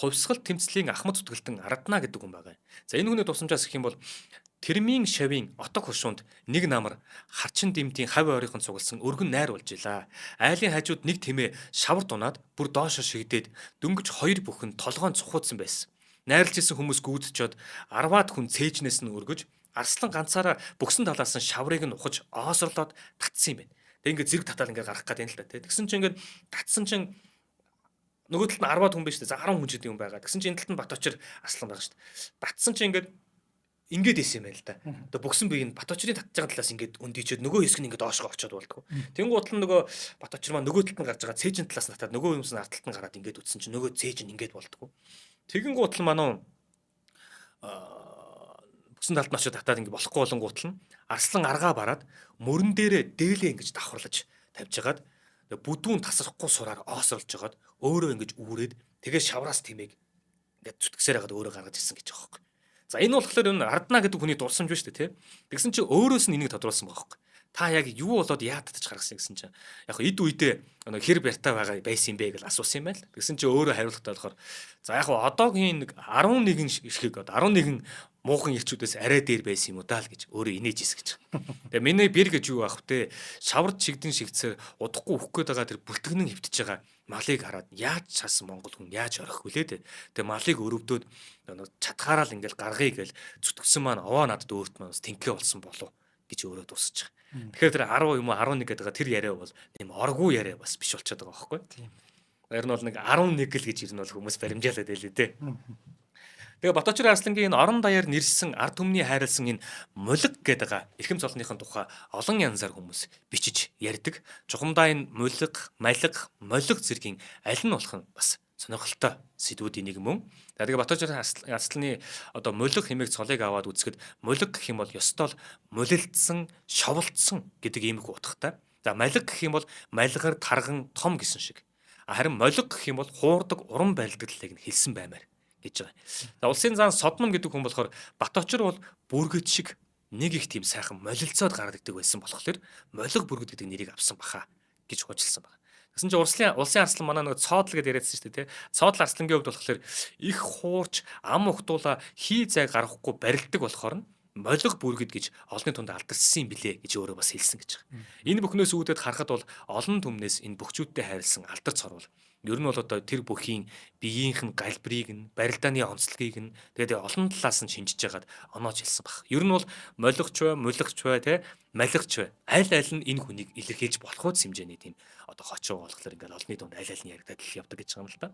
хувьсгал тэмцлийн ахмад зүтгэлтэн Арадна гэдэг хүн байгаа. За энэ хүний тусламжаас гэх юм бол Тэрмийн шавийн отог хушуунд нэг намар харчин дэмтийн хавь ойрхон цугласан өргөн найр болж илаа. Айлын хажууд нэг тэмээ шавар дунаад бүр доошо шигдээд дөнгөж хоёр бүхэн толгоон цухуудсан байсан. Найрлж исэн хүмүүс гүйдчихэд 10-аад хүн цээжнээс нь өргөж арслан ганцаараа бүгсэн талаас нь шаврыг нь ухаж оосрлоод татсан юм байна. Тэг ингээд зэрэг татаад ингээд гарах гэдэг юм л да. Тэгсэн чинь ингээд татсан чинь нөгөө талд нь 10-аад хүн биш үү? За 10 хүн ч гэдэг юм байгаа. Тэгсэн чинь энэ талд нь Баточир арслан байгаа шүү дээ. Татсан чинь ингээд ингээд исэн юм байна л да. Одоо бүгсэн бие нь Баточрын татж байгаа талаас ингээд өндийчээд нөгөө хэсэг нь ингээд доошгоо очиод болдгоо. Тэнгуут нь нөгөө Баточр маань нөгөө талд нь гарч байгаа цээжин талаас нь татаад нөгөө юмс нь ард талд нь гараад ингээд үтсэн чинь нөгөө цээж нь ингээд болдгоо. Тэгэнгуут нь манай бүгсэн талд нь очиод татаад ингээд болохгүй болонгуут нь арслан аргаа бараад мөрөн дээрээ дээлээ ингээд давхарлаж тавьж хагаад бүдүүн тасрахгүй сураар оосруулж хагаад өөрөө ингээд үүрээд тэгээ шавраас тэмээг ингээд зүтгэсээр хагаад өөрөө гаргаж ирсэн гэж байгаа юм. За энэ болохоор энэ Арадна гэдэг хүний дурсамж биш үү те. Тэгсэн чинь өөрөөс нь энийг тодруулсан байгаа юм. Та яг юу болоод яад татаж гаргасан гэсэн чинь яг эд үедээ хэр бяртаа байгаа байсан юм бэ гэж асуусан юм байна л. Тэгсэн чинь өөрөө хариултаа болохоор за яг одоогийн нэг 11 шигийг 11 муухан ирчүүдээс арай дээр байсан юм уу даа л гэж өөрөө инээж ирсэн гэж. Тэгээ миний бэр гэж юу аах вэ? Шавард шигдэн шигцээр удахгүй өөх гээд байгаа тэр бүлтгэнэн хөвтөж байгаа малыг хараад яаж часан монгол хүн яаж орох вүлээ те. Тэгээ малыг өрөвдөөд чадхаараа л ингээл гаргая гээл зүтгэсэн маань овоо надад өөрт маань бас тэнхээ болсон болов гэж өөрөө дуусчих. Тэгэхээр тэр 10 юм уу 11 гэдэг тэр яриа бол тийм оргуу яриа бас биш болчиход байгаа байхгүй. Тийм. Тэр нь бол нэг 11 л гэж ирнэ бол хүмүүс баримжаалаад байлээ те. Тэгээ Баточир Арслангийн энэ орон даяар нэрсэн ард түмний хайрлсан энэ мулиг гэдэг байгаа эрхэм цолныхын тухай олон янзаар хүмүүс бичиж ярьдаг. Чухамдаа энэ мулиг, малиг, молиг зэргийн аль нь болох нь бас сонирхолтой сэдвүүдийн нэг мөн. Тэгээ Баточир Арсланы одоо мулиг хэмээх цолыг аваад үзэхэд мулиг гэх юм бол ёстой л мулилдсан, шовлцсон гэдэг иймэрхүү утгатай. За малиг гэх юм бол малгар тарган том гэсэн шиг. Харин молиг гэх юм бол хуурдаг уран барилдаглалыг нь хэлсэн баймаар гэж байгаа. За улсын зан Содмон гэдэг хүн болохоор Баточир бол бүргэд шиг нэг их тийм сайхан молилцоод гаргадаг байсан болохоор молиг бүргэд гэдэг нэрийг авсан баха гэж хуучилсан байна. Тэгсэн чинь улсын арслан манай нэг цоодл гэдээ яриадсан шүү дээ тий. Цоодл арслангийн хувьд болохоор их хуурч ам ухтуула хий зай гаргахгүй барилдаг болохоор нь молиг бүргэд гэж олонний тунд алдарсан юм билэ гэж өөрөө бас хэлсэн гэж байгаа. Энэ бүхнээс үүдээд харахад бол олон түмнээс энэ бөхчүүдтэй хайрлсан алдар цорвол ер нь бол одоо тэр бүхийн биеийнх нь галбирыг нь барилдааны онцлогийг нь тэгээд олон талаас нь шинжиж ягаад оноож хэлсэн баг. Ер нь бол молигч бай, мулигч бай те малигч бай. Аль аль нь энэ хүнийг илэрхийлж болох үс хэмжээний тийм одоо хочоо болохоор ингээл олонний дунд аль аль нь яригдаад явдаг гэж байгаа юм л та.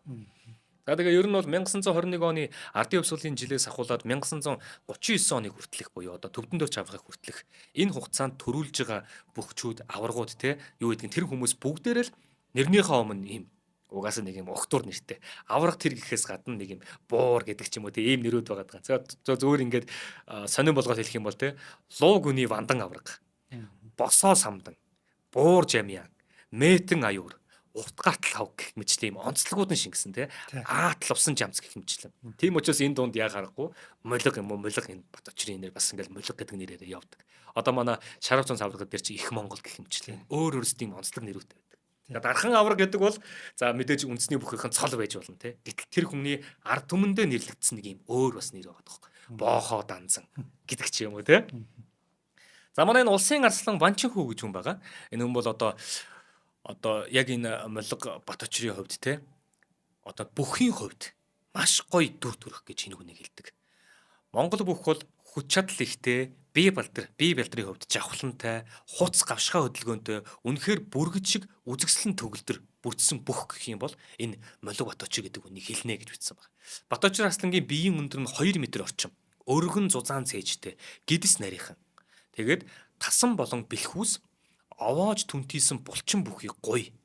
За тэгээ ер нь бол 1921 оны ардын өв сургуулийн жилээс ахуулаад 1939 оны хүртэлх буюу одоо төвдөн дөч аврагыг хүртэлх энэ хугацаанд төрүүлж байгаа бөхчүүд аваргууд те юу гэдгийг тэр хүмүүс бүгдээрээ л нэрнийхээ өмнө ийм угаасаа нэг юм огтур нэртэй авраг тэр гэхээс гадна нэг юм буур гэдэг ч юм уу тийм нэрүүд байгаа даа. За зөөр ингээд сонирн болгоод хэлэх юм бол те луу гүний вандан авраг, босоо самдан, буур жамьяа, мэтэн аюур, уртгартал хав гэх мэт тийм онцлогууд нь шингэсэн те аатал усан жамц гэх мэтлэн. Тийм учраас энэ дунд яг харахгүй молиг юм уу молиг энэ Баточрын нэр бас ингээд молиг гэдэг нэрээр явдаг. Одоо манай Шарав цон авраг дээр чи их Монгол гэх мэтлэн өөр өөрсдийн онцлог нэрүүд. Дархан авраг гэдэг бол за мэдээж үндэсний бүхийнхэн цол байж болно те. Гэтэл тэр хүний ард түмэндээ нэрлэгдсэн нэг юм өөр бас нэр байгаа тоххой. Боохоо данзан гэдэг ч юм уу те. За манай энэ улсын арслан Банчин хүү гэж хүн байгаа. Энэ хүн бол одоо яг энэ молиг Баточрын хувьд те. Одоо бүхийн хувьд маш гоё дүр төрх гэж энэ хүнийг хэлдэг. Монгол бүх бол хүч чадал ихтэй, бие балдрын хувьд жавхлантай, хуц гавшгаа хөдөлгөөнтэй, үнэхээр бүргэд шиг үзэгслэн төгөлдөр бүрдсэн бүх гэх юм бол энэ Молиг Баточир гэдэг үнийг хэлнэ гэж бичсэн байна. Баточир Аслангийн биеийн өндөр нь 2 м орчим, өргөн зузаан цээжтэй, гидс нарийнхан. Тэгээд тасан болон бэлхүүс овоож түнтийсэн булчин бүхий гуй.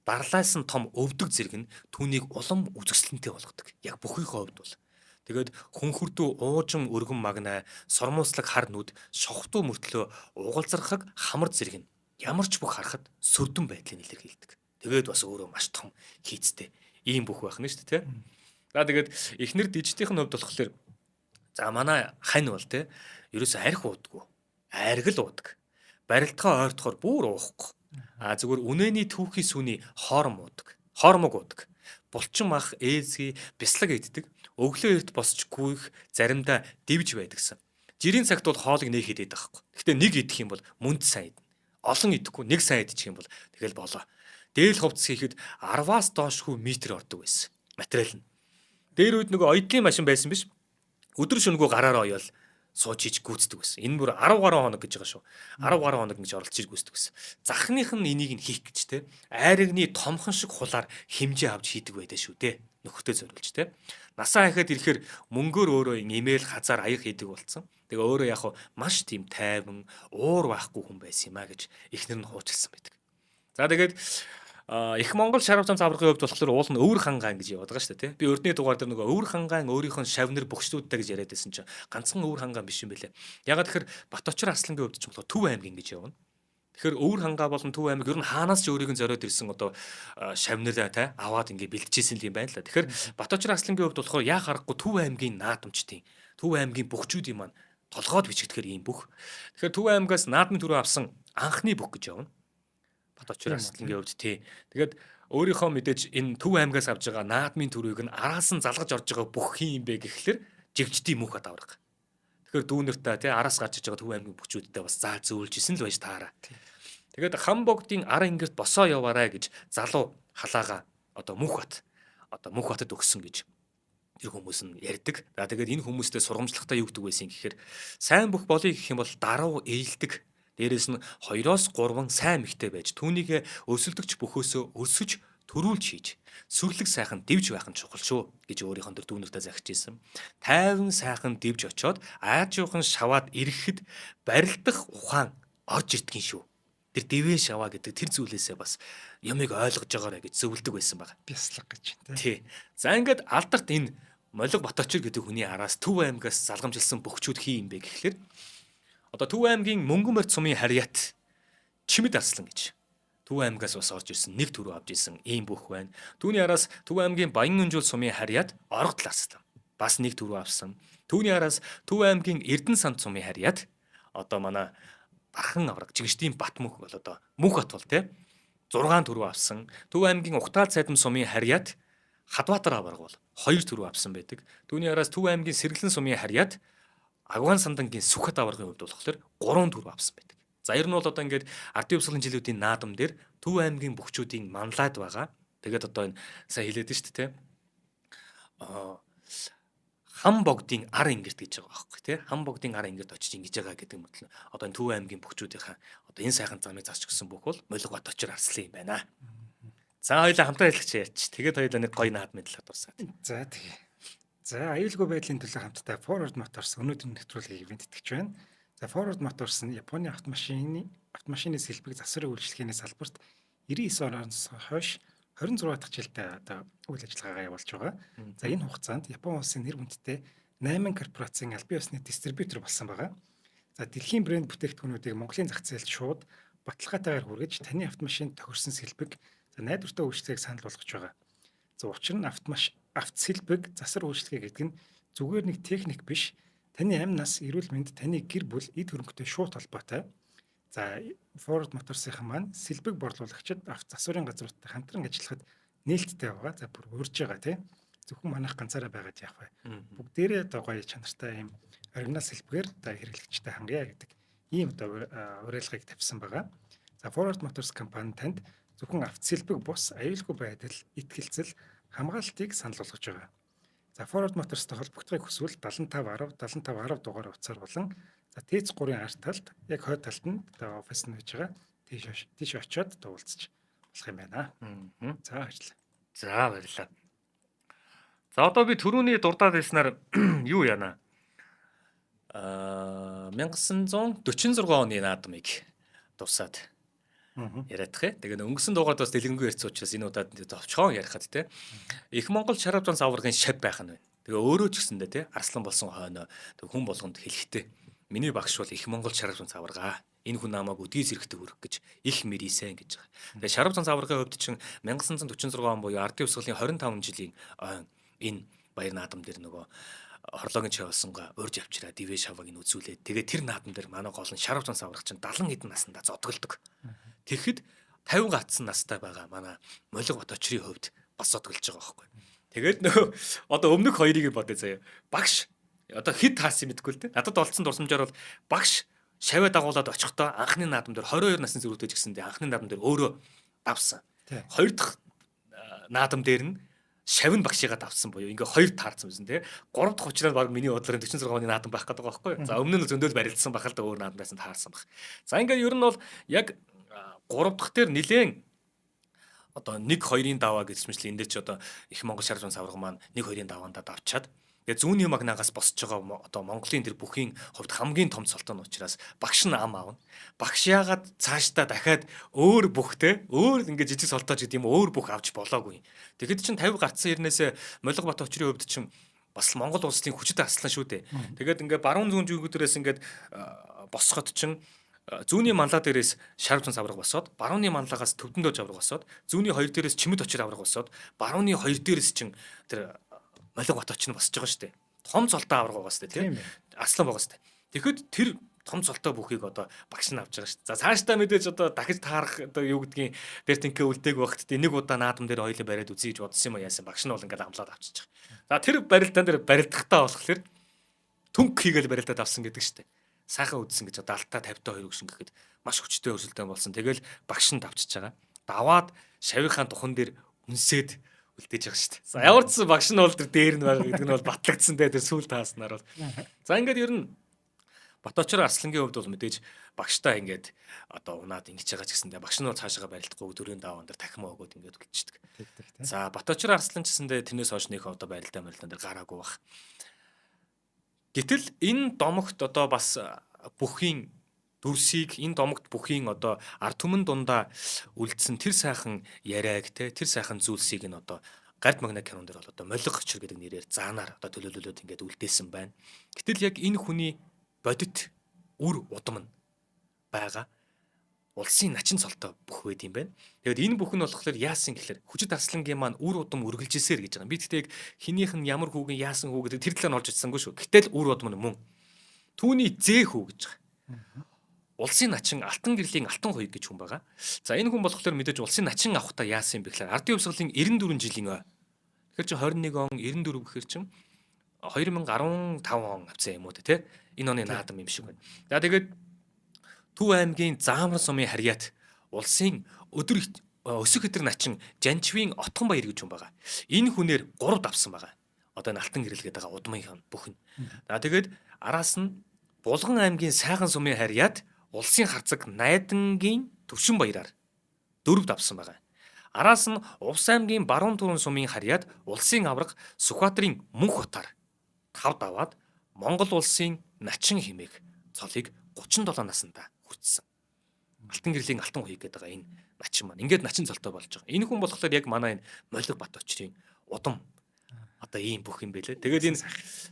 Дарлаас нь том өвдөг зэрэг нь түүнийг улам үзэсгэлэнтэй болгодог. Яг бүхийхээ хувьд бол. Тэгээд хүнхүрдүү уужим өргөн магнай, сормууслаг хар нүд, шохтуу мөртлөө угалзархаг хамар зэрэг нь ямар ч бүх харахад сүрдэн байдлыг илэрхийлдэг. Тэгээд бас өөрөө маш том хийцтэй ийм бүх байх нь шүү дээ, тэ. За тэгээд эхнэр дижитийн хувьд болохоор за манай хань бол тэ ерөөсөө арх уудаггүй. Айргал уудаг. Барилдгаа ойртохоор бүр уухгүй. Зүгээр үнэний түүхийн сүний хоормог уудаг. Булчин мах ээзгий бяслаг иддэг. Өглөө эрт босч гүйх заримдаа дивж байдагсан. Жирийн цагт бол хоолыг нээхэд идэх байхгүй. Гэхдээ нэг идэх юм бол мүнд сайн идэнэ. Олон идэхгүй нэг сайн идчих юм бол тэгэл болоо. Дээл хувцас хийхэд 10-аас доошгүй метр ордог байсан. Материал нь. Дээр үед нөгөө оёдлын машин байсан биш. Өдөр шөнөгүй гараараа оёол сууж хийж гүйцэдэг байсан. Энэ бүр 10 гаруй хоног гэж байгаа шүү. 10 гаруй хоног ингэж оролцож гүйцэдэг байсан. Захных нь энийг нь хийх гэж те. Айрагны томхон шиг хулаар хэмжээ авч хийдэг байдаа шүү дээ. Нөхөртөө зориулж те. Насаа хахад ирэхээр мөнгөөр өөрөө имэйл хазаар аяг хийдэг болсон. Тэгээ өөрөө яг маш тийм тайван, уур байхгүй хүн байсан юм а гэж эхнэр нь хуучилсан байдаг. За тэгээд их Монгол шарав зам заврагын хувьд болохоор уул нь Өвөр хангаан гэж яваад байгаа шүү дээ. Би өрдний дугаар дээр нөгөө Өвөр хангаан өөрийнх нь шавнар бөхчдүүдтэй гэж яриад байсан чинь ганцхан Өвөр хангаан биш юм байлээ. Ягаад тэгэхээр Баточир Аслангийн хувьд ч болохоор Төв аймгийн гэж явна. Тэгэхээр Өвөр хангаа болон Төв аймаг ер нь хаанаас ч өөрийг нь зориод ирсэн одоо шавнараа та аваад ингээ бэлтжижсэн юм байна л да. Тэгэхээр Баточир Аслангийн хувьд болохоор яа харахгүй Төв аймгийн наадамчдын Төв аймгийн бөхчүүдийн маань толгойд бичигдэхэр ийм бүх. Тэгэхээр Төв аймгаас наадмын төрөө авсан анхны бүх гэж явна. Баточир Аслангийн хувьд тий. Тэгээд өөрийнхөө мэдээж энэ Төв аймгаас авж байгаа наадмын төрөйг нь араас нь залгаж орж байгаа бүх юм бэ гэхлээр жигждийн мөнх давраг. Тэгэхээр дүүнэртээ тий араас гарч иж байгаа Төв аймгийн бүчүүдтэй бас заа зөөлжсэн л байж таараа. Тэгээд хам богдын ар ингэрт босоо яваарай гэж залуу халаага одоо мөнх батад өгсөн гэж тэр хүмүүс нь ярьдаг. За тэгээд энэ хүмүүстэй сургамжлагтай юу гэдэг байсан гэхээр сайн бүх болъё гэх юм бол даруу ээлдэг. Дээрээс нь 2-3 сайн мэгтэй байж түүнийг өсөлдөгч бөхөөсөө өсөж төрүүлж хийж сүрлэг сайхан дивж байх нь чухал шүү гэж өөрийнхөө төр дүүнэртээ захиж ирсэн. Тайван сайхан дивж очоод аажуухан шаваад ирэхэд барилдах ухаан орж ирдгийн шүү. Тэр дивээ шаваа гэдэг тэр зүйлээсээ бас ямыг ойлгож байгаарэ гэж зөвлөдөг байсан байна. Бяслаг гэж тий. За ингээд алдарт энэ Молиг Баточир гэдэг хүний араас Төв аймгаас залгамжилсан бөхчүүд хий юм бэ гэхлээр одоо Төв аймгийн Мөнгөн барьт сумын харьяат Чимэд Арслан гэж Төв аймгаас бас орж ирсэн нэг төрөө авч ирсэн ийм бүх байна. Түүний араас Төв аймгийн Баян-Өнжүүл сумын харьяат Оргодол Арслан бас нэг төрөө авсан. Түүний араас Төв аймгийн Эрдэнэ санд сумын харьяат одоо манай Бархан авраг Жигшдийн Бат мөнх бол одоо мөнх бат бол тий 6 төрөө авсан. Төв аймгийн Ухтаал цайдам сумын харьяат Хадбаатар авраг бол 2 төрөө авсан байдаг. Түүний араас Төв аймгийн Сэргэлэн сумын харьяат Агван сандангийн Сүхбат аврагын хувьд болохоор 3 төрөө авсан байдаг. За ер нь бол одоо ингээд ардын өвсгөлийн жилүүдийн наадам дээр Төв аймгийн бөхчүүдийн манлайд байгаа. Тэгээд одоо энэ сайн хэлээд шүү дээ тий. Хам богдын ар ингэрт гэж байгаа байхгүй тий. Хам богдын ар ингэрт очиж ингэж байгаа гэдэг юм бол одоо энэ Төв аймгийн бөхчүүдийнхаа одоо энэ сайхан замыг засч гисэн бүх бол Молиг Баточир Арслан юм байна. За хоёулаа хамтран ажиллаж ярьч. Тэгээд хоёулаа нэг гоё наадмын талаар дурсаад. За тэгээ. За аюулгүй байдлын төлөө хамтдаа Ford Motors өнөөдрийн нэвтрүүлгийг ивент итгэж байна. За Ford Motors нь Японы автомашины сэлбэг засварын үйлчлэгээний салбарт 99 оноос хойш 26 дахь жилдээ одоо үйл ажиллагаагаа явуулж байгаа. За энэ хугацаанд Япон улсын нэр хүндтэй 8 корпорацийн албан ёсны дистрибьютор болсон байгаа. За дэлхийн брэнд бүтээгдэхүүнүүдийг Монголын зах зээлд шууд баталгаатайгаар хүргэж таны автомашинд тохирсон сэлбэг найдвартай үйлчлэгийг санал болгож байгаа. За учир нь автосэлбэг засвар үйлчлэгээ гэдэг нь зүгээр нэг техник биш. Таны амь нас, эрүүл мэнд, таны гэр бүл, эд хөрөнгөтэй шууд холбоотой. За Ford Motors-ийн маань сэлбэг борлуулагчид авто засварын газруудтай хамтран ажиллахад нээлттэй байгаа. За бүр урьж байгаа тий. Зөвхөн манайх ганцаараа байгаад яах вэ? Бүгдээрээ одоо гоё чанартай ийм оригинал сэлбэгээр одоо хэрэглэгчтэй хангая гэдэг ийм одоо уриалгыг тавьсан байгаа. За Ford Motors компани танд зөвхөн автосэлбэг бус аюулгүй байдал, итгэлцэл, хамгаалтыг санал болгож байгаа. За Ford Motors-тай холбогдохыг хүсвэл 7510 7510 дугаар утсаар болон за Тээц 3-ын арт талд яг хойд талд нь одоо офис нь байж байгаа. Тийш очиод уулзч болох юм байна. За ажиллаа. За баярлалаа. За одоо би түрүүний дурдаад байснаар юу яана? 1946 оны наадмыг дусаад яриадах. Тэгээ өнгөрсөн дугаард бас дэлгэнгүй ярьсан учраас энэ удаад товчхон ярихад те. Их Монгол шарав зан саврагын шав байх нь байна. Тэгээ өөрөө ч гэсэндээ те арслан болсон хойно хүн болгонд хэлэхтэй. Миний багш бол их Монгол шарав зан саврагаа. Энэ хүн намайг өдгий зэрэгтэй хүрэх гэж их мэрийсэн гэж байгаа. Тэгээ шарав зан саврагын хувьд чинь 1946 он буюу ардын өвсгөлийн 25 жилийн энэ баяр наадам дээр нөгөө хорлоогийн чавсанга урьж авчираа дивэ шавыг нь үзүүлээд тэгээ тэр наадам дээр манай гол нь шарав зан саврагч чинь 70 хэдэн наснда зодголдог. Тэгэхэд 50 гацсан настай байгаа манай Молиг Баточрын хувьд бас зодголж байгаа байхгүй. Тэгээд нөгөө одоо өмнөх хоёрыг бодъё заяа. Багш одоо хэд таасан мэдгүй л дээ. Надад олцсон дурсамжаар бол багш шаваа дагуулад очихдоо анхны наадам дээр 22 насны зэрэгтэй ч гэсэндээ анхны наадам дээр өөрөө давсан. Хоёр дахь наадам дээр нь шав нь багшигаа давсан буюу ингээ хоёр таарсан байсан тий. Гурав дахь учраас баг миний бодлоор 46 оны наадам байх гэдэг байгаа байхгүй. За өмнө нь зөндөл барилдсан бахал да өөр наадамаас нь таарсан баг. За ингээ ер нь бол яг 3 дахь дээр нилээн одоо 1-2-ын даваа гэж мэтлээ энэ ч одоо их Монгол шар зүүн савраг маань 1-2-ын даваандаа давчаад тэгээ зүүнний магнаагаас босч байгаа одоо Монголын тэр бүхийн хувьд хамгийн том цолтон учраас багш нь ам аавна. Багш яагаад цаашдаа дахиад өөр бүхтэй өөр ингээ жижиг солтооч гэдэг юм өөр бүх авч болоогүй. Тэгэхэд чинь 50 гарцсан ирнээсээ Молиг Баточрын хувьд чинь бас Монгол улсын хүчит аслан шүү дээ. Тэгээд ингээ баруун зүүн зүгүүдээс ингээд босоход чинь зүүнний манлаа дээрээс шар зүүн савраг босоод барууны манлагаас төвдөн дож авраг босоод зүүнний хоёр дээрээс чимэд очир авраг босоод барууны хоёр дээрээс чинь тэр Молиг Баточ нь босч байгаа шүү дээ. Том цолтой авраг байгаа шүү дээ тийм аслан байгаа шүү дээ. Тэгэхэд тэр том цолтой бүхийг одоо багш нь авч байгаа шүү дээ. За цаашдаа мэдээж одоо дахиж таарах одоо юу гэдгийг дээр тэнхээ үлдээг багт нэг удаа наадам дээр хоёлоо бариад үзье гэж бодсон юм яасан багш нь бол ингээд амлаад авчиж байгаа. За тэр барилдаан дээр барилдахтаа болохоор түнх хийгээл барилдаад авсан гэдэг шүү дээ. Сайхан үдсэн гэж одоо алтаа 50-тай 2 гүшин гэхэд маш хүчтэй өрсөлдөөн болсон. Тэгэл багш нь давчиж байгаа. Даваад шавийнхаа тухан дээр үнсээд үлдээж байгаа шүү дээ. За ямар ч багш нь бол дээр нь байгаа гэдэг нь бол батлагдсан дээ тэр сүүл тааснаар бол. За ингээд ер нь Баточр Арслангийн хувьд бол мэдээж багштай ингээд одоо унаад ингэж байгаа ч гэсэндээ багш нь бол цаашаага барилдахгүй дөрөв даваан дээр тахимаа өгөөд ингээд үлдчихдэг. За Баточр Арслан ч гэсэндээ тэрнээс хойш нэг одоо барилдаан дээр гараагүй баг. Гэтэл энэ домогт одоо бас бүхийн дүрсийг энэ домогт бүхийн одоо ард түмэн дундаа үлдсэн тэр сайхан яриаг те тэр сайхан зүйлсийг нь одоо Гард Магна кинон дээр бол одоо Молиг Баточр гэдэг нэрээр заанаар одоо төлөөлөлөд ингээд үлдээсэн байна. Гэтэл яг энэ хүний бодит үр удам нь байгаа улсын начин цолтой бүх байд юм байна. Тэгээд энэ бүх нь болохоор яасан гэхээр хүчит арслангийн маань үр удам үргэлжилсээр гэж байгаа. Би тэгтээ хинийх нь ямар хүүгэн яасан хүү гэдэг тэр талаар нь олж чадсангүй шүү. Гэтэл үр удам нь мөн. Түүний зээх хүү гэж байгаа. Улсын начин алтан гэрлийн алтан хоёг гэж хүн байгаа. За энэ хүн болохоор мэдээж улсын начин авахта яасан юм бэ гэхээр ардын өвсгөлийн 94 жилийн ой. Тэгэхээр чи 21 он 94 гэхээр чин 2015 он авсан юм уу те. Энэ оны наадам юм шиг байна. За тэгээд Төв аймгийн Заамран сумын харьяат улсын өдөр өсөх хэтэр начин Жанчвийн Отгон баяр гэж хүн байгаа. Энэ хүнээр 3 давсан байгаа. Одоо энэ алтан гэрэл гэдэг удмын бүхэн. За тэгээд араас нь Булган аймгийн Сайхан сумын харьяат улсын харцаг Найдангийн Төвшин баяраар 4 давсан байгаа. Араас нь Увс аймгийн Баруун Түрэн сумын харьяат улсын авраг Сүхбаатарын Мөнх утаар 5 даваад Монгол улсын начин хэмээх цолыг 37 наснда хүртсэн. Алтан гэрлийн алтан хуйг гэдэг байгаа энэ начин маань. Ингээд начин цолтой болж байгаа. Энэ хүн болохоор яг манай энэ Молиг Баточрын удам одоо ийм бүх юм байлээ. Тэгээд энэ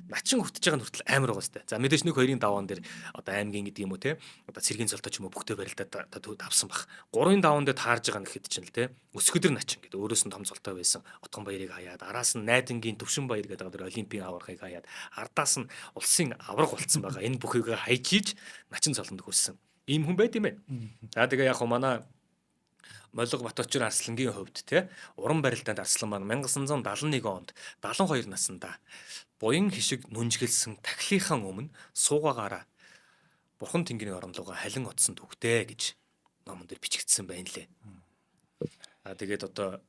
начин хүртэж байгаа нь хүртэл амар байгаа сте. За мэдээж нэг хоёрын даваан дээр одоо аймгийн гэдэг юм уу те. Одоо цэргийн цолтой ч юм уу бүхтэй барилдаад тавсан баг. 3-ын даваан дээр таарж байгаа нь гэхэд чинь л те. Өсгөдөр начин гэдэг өөрөөс нь том цолтой байсан Отгон баярыг хаяад араас нь Найдангийн Төвшин баяр гэдэг одоо олимпийн аваргыг хаяад ардаас нь улсын авраг болцсон байгаа. Энэ бүхийг хайж хийж начин цолонд хүрсэн. Ийм хүн байт юм байна. За тэгээ яг манай Молиг Баточр Арслангийн хувьд те уран барилдаанд Арслан маань 1971 онд 72 наснда буян хишиг нүнжгэлсэн тахилынхаа өмнө суугаагаараа Бурхан Тэнгэрийн оромлогоо халин утсан төгтөө гэж номон дээр бичигдсэн байна лээ. Тэгээд одоо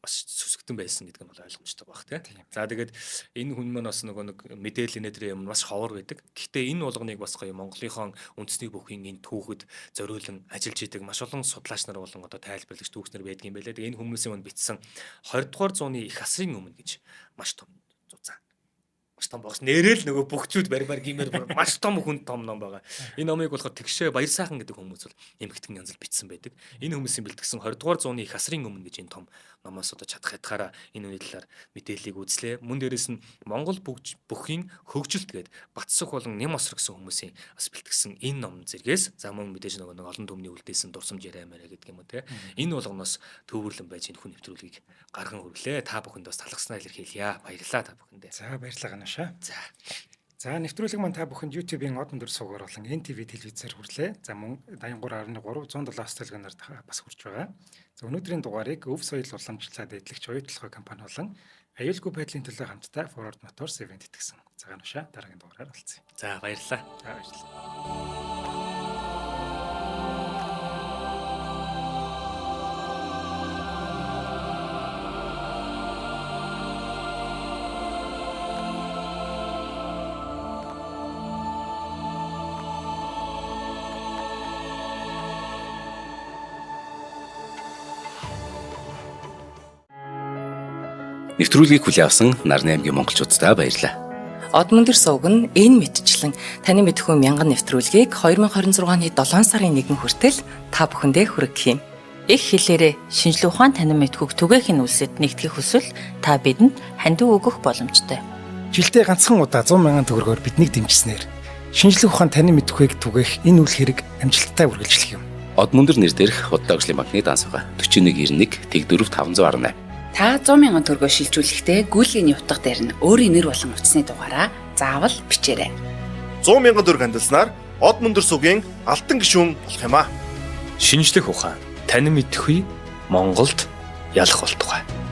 бас сүсгтэн байсан гэдэг нь бол ойлгомжтой баг тийм. За тэгээд энэ хүн маань бас нэг мэдээлэл нэтэр юм бас ховор байдаг. Гэхдээ энэ болгоныг бас гоё Монголынхон үндэсний бүхний энэ түүхэд зориулан ажиллаж идэг маш олон судлаач нар болон одоо тайлбарлагч түүхснэр байдаг юм байлээ. Энэ хүмүүсийн манд бичсэн 20 дугаар зууны их асрын өмнө гэж маш том зузаан. Маш том багс нэрэл нөгөө бүгчүүд баримаар гимээр маш том хүн том ном байгаа. Энэ номыг болохоор Тэгшээ Баяр сайхан гэдэг хүмүүс бол эмгэгтэн янзал бичсэн байдаг. Энэ хүмүүсийн бэлтгэсэн 20 дугаар зууны их асрын өмнө гэж энэ том номоос одоо чадах ятгаараа энэ үний талаар мэдээллийг үзлээ. Мөн дээрээс нь Монгол бүхийн хөгжилт гээд Батсөх болон Нямоср гэсэн хүмүүсийн бас бэлтгэсэн энэ ном зэргээс за мөн мэдээж нөгөө олон төмний үлдээсэн дурсамж яриамаарэ гэдэг юм уу те. Энэ болгоноос төвөрлөн байж энэ хүн нэвтрүүлгийг гарган хүрлээ. Та бүхэнд бас талархснаа илэрхийлье. Баярлалаа та бүхэндээ. За баярлалаа Ганушаа. За нэвтрүүлэг маань та бүхэнд YouTube-ийн од өндөр суугаар болон NTV телевизээр хүрлээ. За мөн 83.3 107 студиогоор бас хүрч байгаа. За өнөөдрийн дугаарыг Өв соёл уламжлалт эдлэгч оюутлогоо компани болон аюулгүй байдлын төлөө хамтдаа Forward Motors event итгэсэн. За Ганушаа дараагийн дугаараар олцъя. За баярлалаа. За баярлалаа. Нэвтрүүлгийг хүлээн авсан Нарны аймгийн монголчуудаа баярлалаа. Од мөндөр сувг нь энэ мэдчлэн таны мэдхүйн мянган нэвтрүүлгийг 2026 оны 7 сарын 1 хүртэл та бүхэндээ хүргэх юм. Их хэлээрээ шинжлэх ухаан танин мэдхүйг түгээх нь үлсэд нэгтгэх хүсвэл та бидэнд хандив өгөх боломжтой. Жилдээ ганцхан удаа 100,000 төгрөгөөр биднийг дэмжснээр шинжлэх ухаан танин мэдхүйг түгээх энэ үйл хэрэг амжилттай үргэлжлэх юм. Од мөндөр нэр дээрх Худалдаа өвчлийн банкны данс байгаа 4191 Тэг 4 518. Та 100,000 төгрөгөөр шилжүүлэхдээ гүйлгээний утга дээр нь өөрийн нэр болон утасны дугаараа заавал бичээрэй. 100,000 төгрөг хандалснаар Од мөндөр сувгийн алтан гишүүн болох юм а. шинжлэх ухаан танин мэдхгүй Монголд ялах болтугай.